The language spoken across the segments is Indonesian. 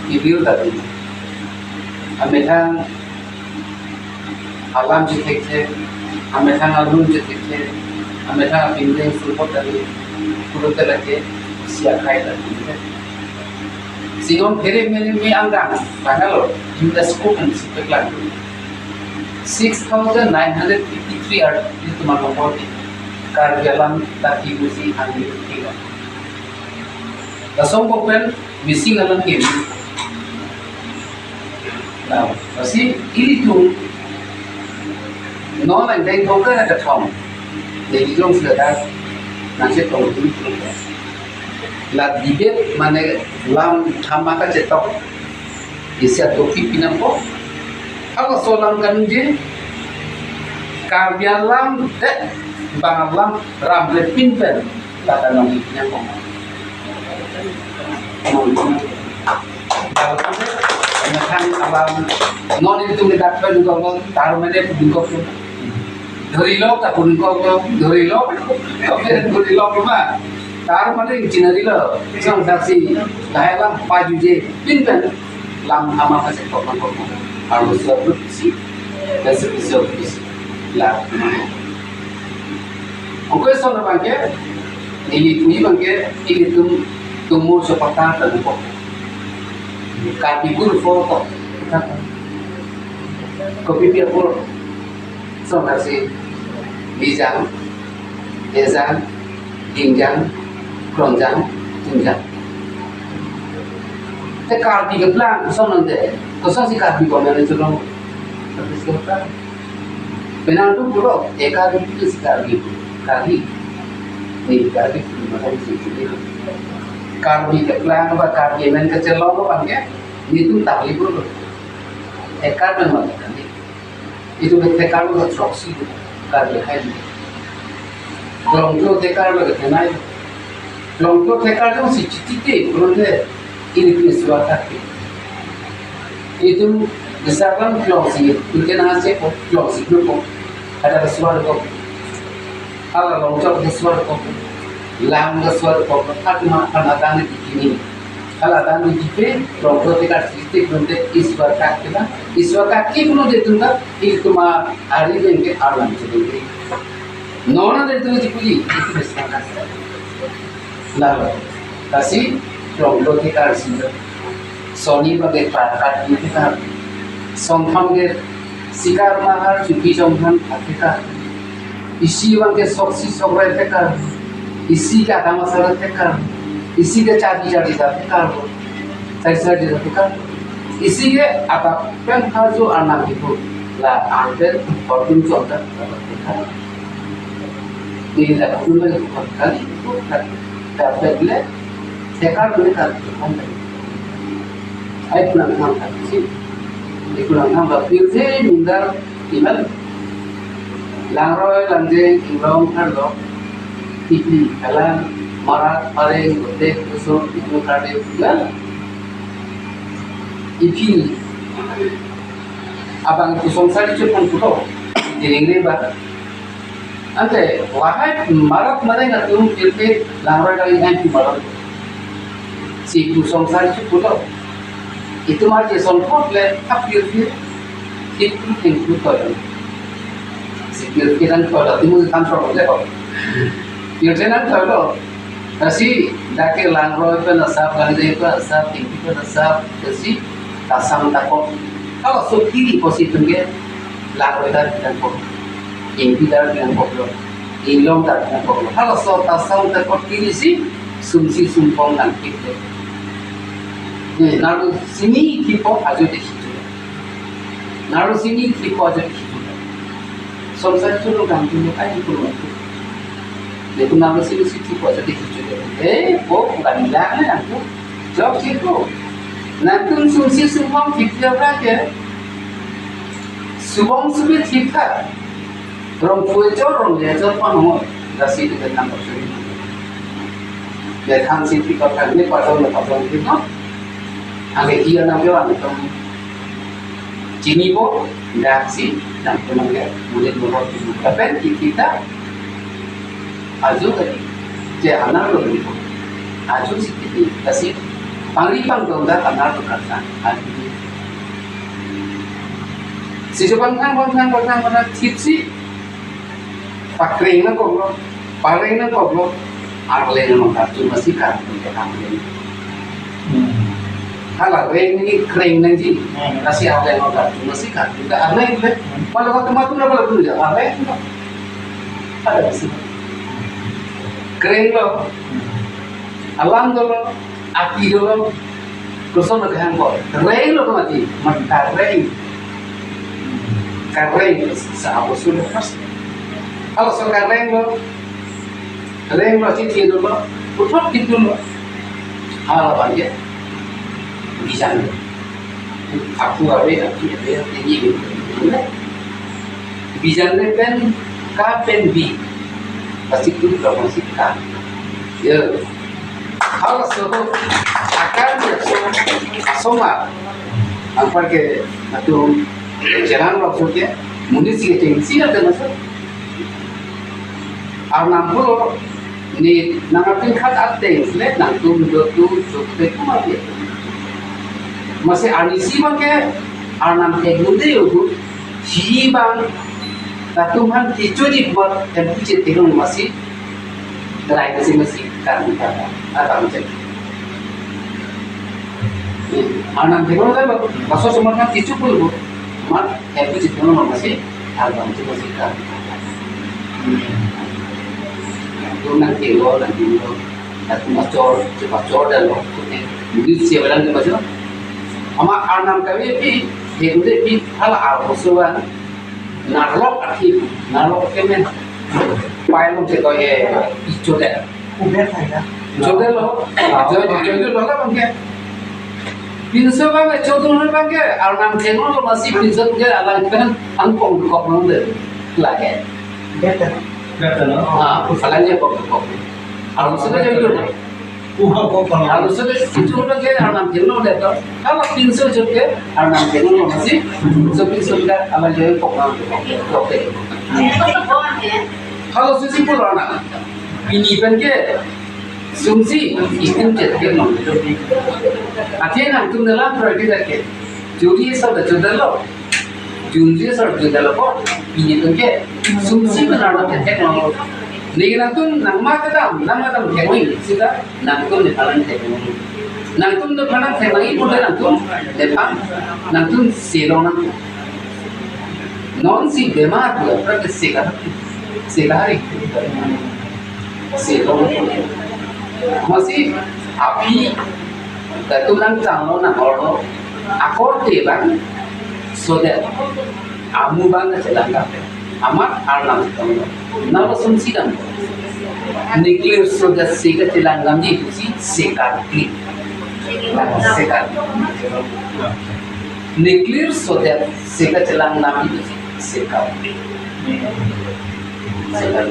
review tadi. Ametang alam jitekte, ametang alun jitekte, ametang bindeng sulpot tadi, kuruta lagi siap kait tadi. Singom kiri me anggang, bahalo in the scope and speculate. 6,953 itu mengkoti karyawan tadi musi andi tiga. Dasong kopen missing alam game. Now, masih ini tu non yang dari token ada tom. Jadi jom sudah nanti tom itu. La debate mana lam thamaka cetok isia topi pinampo. Kalau solang kanji karya lam bang lam ramble pinpen kata nong pinampo. Menahan alam non itu kita perlu kalau taruh mana pun kau dari lo tak pun kau dari lo rumah taruh mana yang cina di lo sang saksi dalam paju je pinpen lam hama kasih kau harus sebut si kasih lah oke soalnya bangke ini bangke ini tumbuh seperti dan kok kaki pun foto kopi dia pun sama si bijang, ezang, dinjang, keronjang, tunjang. Tekar di keplang kesana deh, kesana si kaki komen itu dong. Tapi sekarang, benar tu pula, ekar itu si kaki, ni kaki mana si kaki. Kaki keplang apa kaki main kecil lo bangke, itu tak libur. Ekar memang kaki. Itu tekar lo troksi kaki hai. Longjo tekar lo kenai. Longjo tekar tu si citi berunde ini pisau kaki. Itu besarkan kloksi, mungkin hasil kloksi grupo ada suara kok. Kalau longjo suara kok, lam suara kok, tak makan ada di sini. Kalau ada di sini, longjo tekar sistik berunde iswar kaki lah. Iswar kaki pun dia tunggu itu mah hari ini alam jadi. Nona dia tunggu cipuji itu besar kaki. Lalu, kasih longjo tekar sini. Sony bagai pakat itu kan. Somthang ke sikar mahar cuki somthang atika. Isi bang ke soksi sokrai tekar. Isi ka dama sarat tekar. Isi ke cadi tekar. Saya tekar. Isi ke apa pen hajo anak itu lah angker fortune contoh tekar. Ini dah kuliah kali itu kan. Dapat le tekar mereka kan. Ay pulang kan sih. Di pulang kan pilih minggal iman langroy lanjeng ingrong karlo tipi kalan marat paling gede kusuk itu kade bulan ipi abang itu sonsari cuman kudo diringre ba ante wahai marat mana ngatum pilih langroy kali nanti marat si itu sonsari cukudo itu macam sonpot le apir itu tinggal kalau sikir kiran kalau timu kontrol le kalau pirjenan kalau kasi dake langro itu nasab langre itu nasab tinggi itu nasab kasi tasam takok kalau so kiri positif ke langro itu dengan kok tinggi dengan kok lo ilong dengan kok lo kalau so tasam takok kiri si sumsi sumpong nanti naru sini tipo aja di situ. Naru sini tipo aja di situ. Somsar itu lo gantung aja itu lo. Itu naru sini tipo aja di situ. Bukan bilangnya aku. Jawab situ. Nanti sumsi sumpong tipo aja. Sumpong sulit kita. Rong pujo rong ya jawab mana? Dasi itu dengan apa? Ya kan sih tipo kan ini pasal itu. Angge iya namanya orang itu cini bo reaksi dan kemudian berbuat tapi kita aju tadi je anak lo begitu aju sih kita kasih pangripang dong dah tanah tu kata. Si coba ngang mana tipsi, pakring na kok lo, paling na kok lo, arlen na kartu masih kartu kita ambil. Kalau reng ni kering nanti, kasih arlen na kartu masih kartu kita arlen le, kalau kau tempat tu nak boleh tu je arlen, ada sih. Kering lo, alam lo, api lo, kuson nak hang kau, reng lo mati, mata reng, kareng sah sudah pas. Kalau soal reng lo cici dulu, putus gitu lo, hal apa aja, bisa nih. Aku ini bisa nih pen K pen B, pasti itu masih K. Ya, kalau soal akan semua, apa ke atau jalan maksudnya, mungkin sih ada masalah. Arnampulo ni nangating khat atte le nangtum dotu jokte kumati masih anisi bangke arnam tegunde yogu hi bang tatumhan tichodi buat dan piche tegun masih rai masih kan kata apa macam arnam tegun le baso semarang tichu pul mat piche tegun masih arnam tegun masih kan nanti lo, nanti macor dan lo, mungkin siapa lagi macam, ama anam kami pi hal arbosuan, narlok aktif, narlok kemen, pakai lo cekoi ijo deh, ijo deh lo, ijo lo lah bangke, pinso bangke, contoh lo bangke, anam kemen lo masih pinso bangke, alang kemen angkong kok lo deh, lagi. Betul, falanya kok. Harus sudah jadi dulu. Harus sudah itu udah jadi anak jenuh deh tuh. Kalau pinso juga anak jenuh masih, pinso juga anak jenuh kok. Kalau susi pun anak, ini penke, sumsi ikan jadi nong. Akhirnya tuh dalam proyek kita, jadi sudah lo. Junji sudah lo, ini penke, sumsi benar benar teknologi. Ningin nang matadam teknologi sida nangtum di palang teknologi. Nangtum di palang teknologi pun nangtum depan nangtum selona. Non si demar pula pergi sekali selona. Masih api datu nang canglo nang ordo akor teban sodet amu bangga celaka. Amat arnam tanglo. Nama sumsi kan, nuclear sudah sekat cilanggam ji kusi sekat klik, sekat. Nuclear sudah sekat cilanggam ji kusi sekat. Sekat.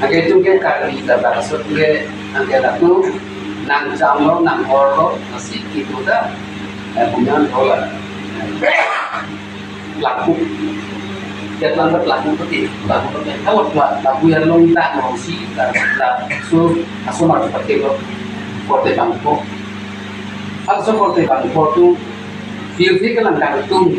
Agar itu ke kali kita bahas ke agar aku nang jamlo nang orlo masih itu dah punya dolar. Laku. Jangan berlaku peti, laku peti. Kalau laku yang lontar ngausi, so asumar seperti itu, porte bangko. Asal porte bangko tu, pilih kelangkang tung,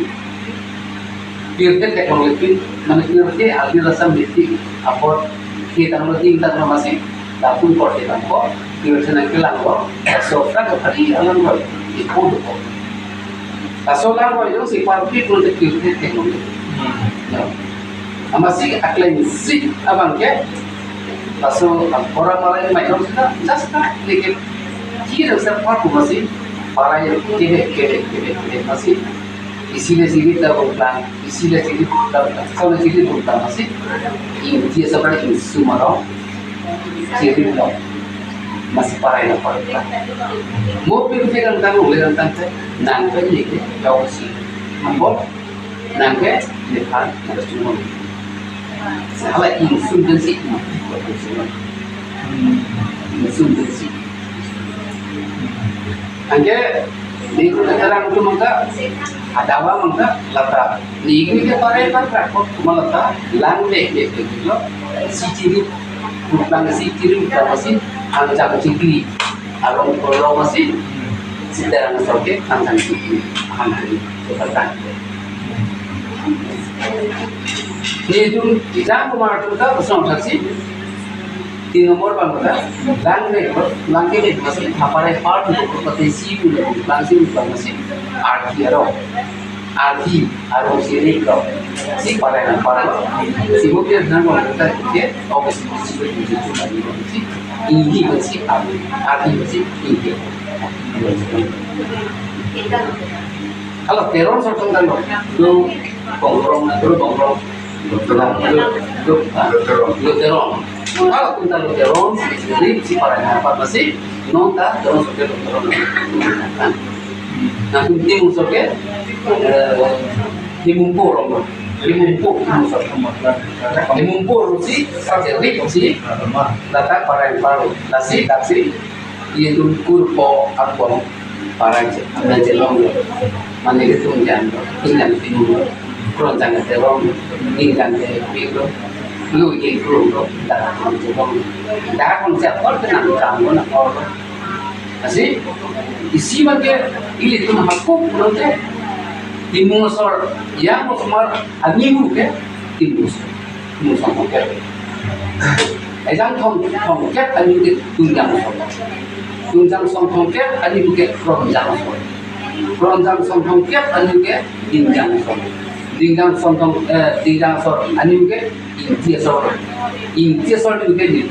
pilih teknologi, mana pilih alih rasa mesti, apa kita masih laku porte bangko, pilih senang kelangko, so frag hari alam lo, itu tu. Asal lalu itu si parti pun pilih teknologi. Masih aklain sih abang ke, lalu orang macam sudah just lekin kira sesuatu masih orang yang kebe masih isinya tak berplan, isinya tak kalau berplan masih ini dia seperti ini semua orang jadi masih parah yang mobil kita kan oleh tante nangke ni jauh sih membol nangke depan harus cuma salah insum dan sih insum dan sih angke ni kita terang tu mangga ada apa mangga lata ni kita pakai kok cuma lata langge gitu si ciri bukan si ciri bukan masih angka ciri arong kolong masih sedang soket tangkang sini hamil berkata ini tu jangan kemana tu tak bersama saksi 3 nomor bangsa langkah masih apa yang part itu potensi itu langsung masih arti sini kalau si para si mungkin nama kita dia oke si ini masih arti masih ini kalau teror sorong kan lo bongrong teror kalau kita lo teror si para apa masih nota teror nah tim musuhnya dimumpur si jadi si datang para yang baru nasi taksi itu kurpo aku para yang jelong mana itu menjangan timur kurang jangan terong ingin itu lu ingin kurang dah jelong dah konsep orang kenal kamu nak orang nasi isi macam ini tu aku nanti timusor yang musmar animu ke timusor ke Ajang thong kép anh như cái tung răng thong kép anh như cái kron răng thong kép anh như cái đinh răng anh như cái in tia sor như cái gì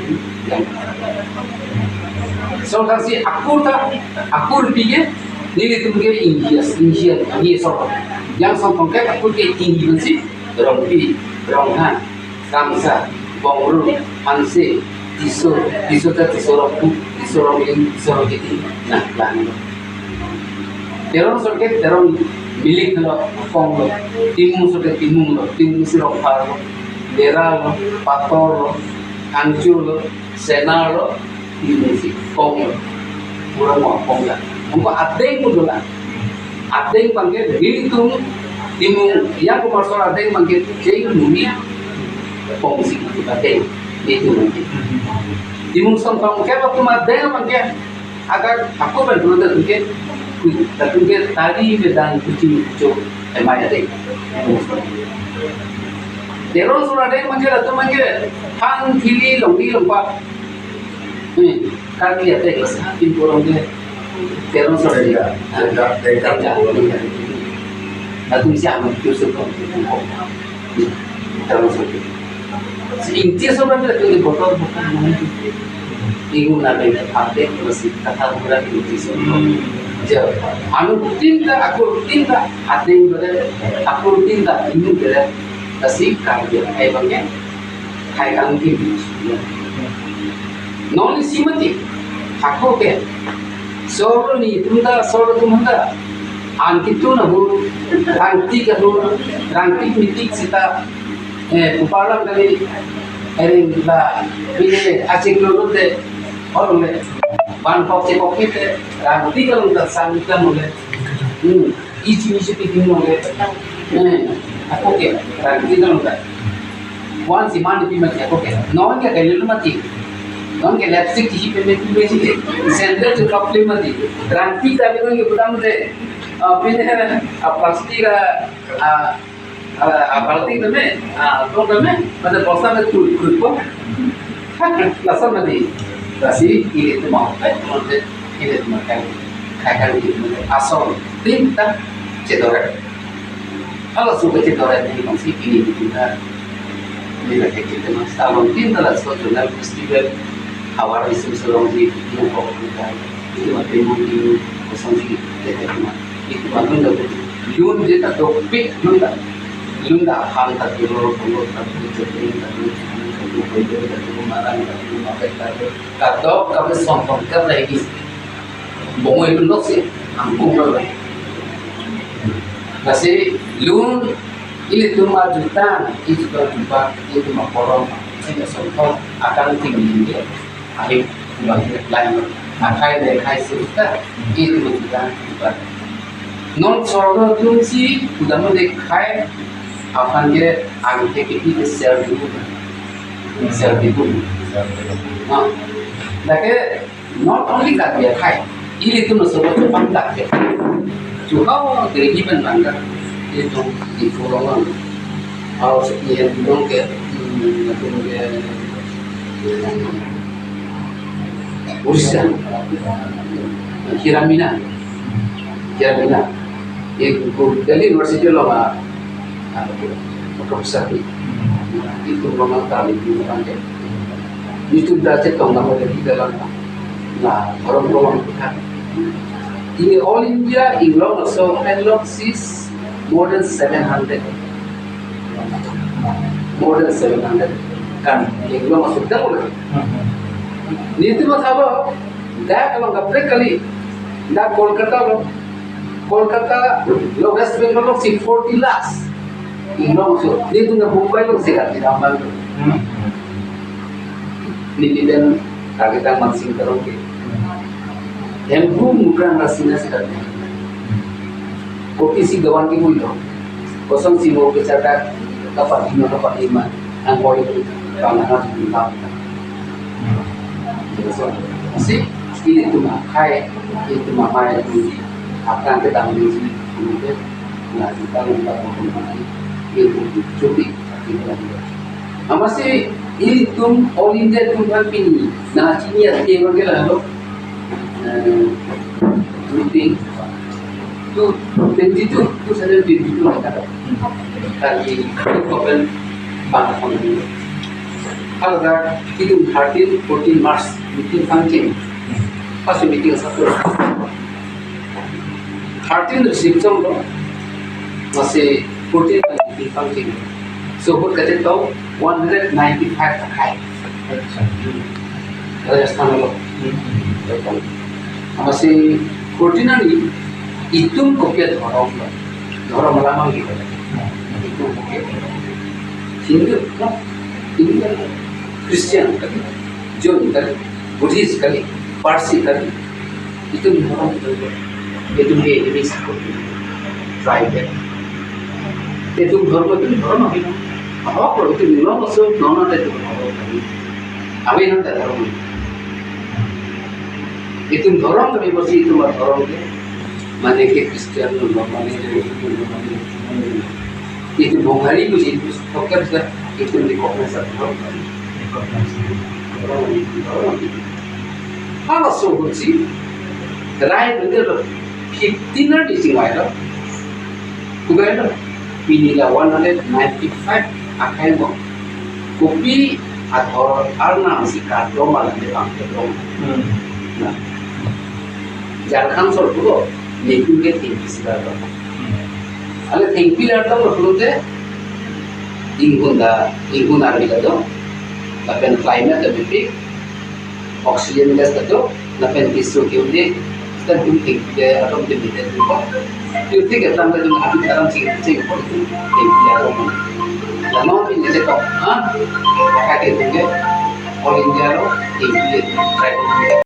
so thang si aku lebih ni itu mungkin India sor yang thong kép aku cái tinggi masih rong kamsa bongru anse disorong ini nah plan terong sorket terong milik lo kong lo timu sorket timu sirong par lo dera lo pator lo hancur lo senar lo timu si kong lo murah mau kong lah हमको adeng pun lah adeng panggil hitung timu yang komersial adeng panggil jadi dunia fungsi pakai itu mungkin di musim pangkat waktu madeng mungkin agar aku berdoa mungkin tadi medan kucing emai ada terus sudah ada mungkin atau mungkin hang kiri longi lompat kami ada kesehatan kurang dia terus sudah dia ada atau siapa justru terus inti sebenarnya itu botol bukan itu nabi update masih kata murah inti sebenarnya jadi aku tinta ada yang berada aku tinta ini berada kasih kerja ayamnya kayak angin non simati aku ke soro ni tunda angin tu nahu rangti mitik sita kupalang kali ering la pilih acik lulu deh orang le ban kopi deh rangti kalau tak sangka mulai isi piting mulai aku ke rangti kalau tak wan si mandi pi mati aku ke non ke lulu mati non ke lipstick isi pi mati sender tu kopi mati rangti tapi kan ke budam deh pilih plastik apalagi demi, tu demi, pada bosan itu kurang, lasan mati, kasi ini tu mau, ini tu makan, kayak gitu, asal tinta cedera, kalau suka cedera ini masih ini kita, ini kayak gitu mas, kalau tinta lah suatu dalam festival, awal isu di Bangkok kita, itu mati mungkin kosong sih, itu mungkin dapat, yun dia tak topik, Lunda hal tak dulu tak jadi marang kado kami sombong kan lagi bongo itu loh sih angkung loh nasi lun ini tuh majutan itu berjumpa itu makorong sehingga sombong akan tinggi dia akhir bagi lain akai dekai sudah itu majutan non soro tuh sih sudah mau dekai akan dia angke kita self itu nah, lagi not only kat biar khai ini tu nusa tu pangkat je juga dari iban bangga itu di kolongan atau sekian dong ke urusan kiramina एक दिल्ली यूनिवर्सिटी लोग profesor itu memang kali itu panjang itu belajar tahun lama dari dalam nah orang kan ini all India England also handlocks is more than 700 kan England masuk dah boleh ni tu macam dah kalau nggak kali dah Kolkata lo West Bengal lo 40 lakhs England masuk ni tu nggak Mumbai lo sekat di dalam ni dan kita masing terus ke yang bukan rasanya sekat kopi si gawan ki mulo kosong si mau bicara dapat lima angkoi itu panganan di dalam masih itu mah kai itu mah mai itu akan kita menjadi kemudian nah kita membangun itu cuti kita masih itu all India tu kan pini nah sini ada yang bergerak lo meeting tu 22 saja 22 ada kali kopen bangun kalau dah itu 13 14 Mars meeting function pas meeting satu 13 reception lo masih 14 meeting function so what kata tahu 195 terkai Rajasthan lo masih 14 hari itu kopiat orang lama gitu itu kopiat Hindu Kristen kali Jain kali Buddhis kali Parsi kali itu orang itu ini private itu orang apa itu memang masuk nona itu apa yang ada dalam itu orang tapi masih itu orang mana ke Kristen mana itu Bengali tu itu fokus itu di komunitas orang kalau sohut sih terakhir betul 15 hari sih wajar bukan itu pinilah 195 akan mau kopi atau arna masih kado malah di bangkit nah jangan sol dulu लेकिन के थिंकी सिखाता हूँ अगर थिंकी लड़ता हूँ मतलब ते इंगुन आर्मी का तो अपन क्लाइमेट अभी ऑक्सीजन गैस का तो अपन किसो के उन्हें तब तुम थिंकी के अटम के भीतर तो ठीक है तब तुम अभी तरह से ऊपर थिंकी लड़ता हूँ लनो भी जैसे तो हाँ क्या कहते हैं ऑल इंडिया लो थिंकी ट्राई